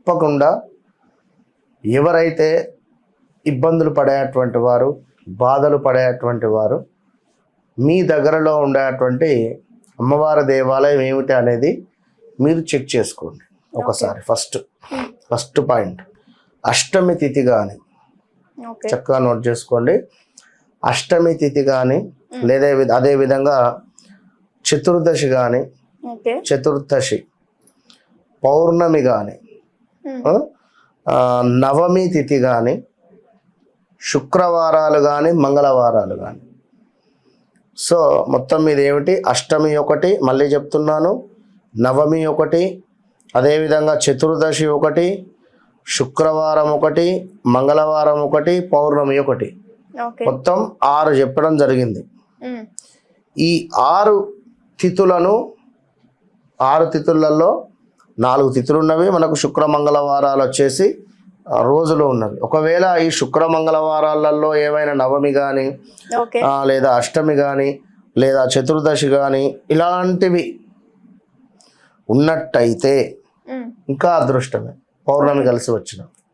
తప్పకుండా ఎవరైతే ఇబ్బందులు పడేటువంటి వారు, బాధలు పడేటువంటి వారు మీ దగ్గరలో ఉండేటువంటి అమ్మవారి దేవాలయం ఏమిటి అనేది మీరు చెక్ చేసుకోండి ఒకసారి. ఫస్ట్ పాయింట్ అష్టమి తిథి కానీ చక్కగా నోట్ చేసుకోండి. అష్టమి తిథి కానీ లేదా అదే విధంగా చతుర్దశి కానీ, చతుర్దశి పౌర్ణమి కానీ, నవమి తిథి కానీ, శుక్రవారాలు కానీ, మంగళవారాలు కానీ. సో మొత్తం మీద ఏమిటి, అష్టమి ఒకటి, మళ్ళీ చెప్తున్నాను, నవమి ఒకటి, అదేవిధంగా చతుర్దశి ఒకటి, శుక్రవారం ఒకటి, మంగళవారం ఒకటి, పౌర్ణమి ఒకటి, మొత్తం 6 చెప్పడం జరిగింది. ఈ 6 తిథులను 6 తిథులలో 4 తిథులు ఉన్నవి మనకు. శుక్ర మంగళవారాలు వచ్చేసి రోజులు ఉన్నవి. ఒకవేళ ఈ శుక్ర మంగళవారాలలో ఏమైనా నవమి కానీ లేదా అష్టమి కానీ లేదా చతుర్దశి కానీ ఇలాంటివి ఉన్నట్టయితే ఇంకా అదృష్టమే, పౌర్ణమి కలిసి వచ్చిన.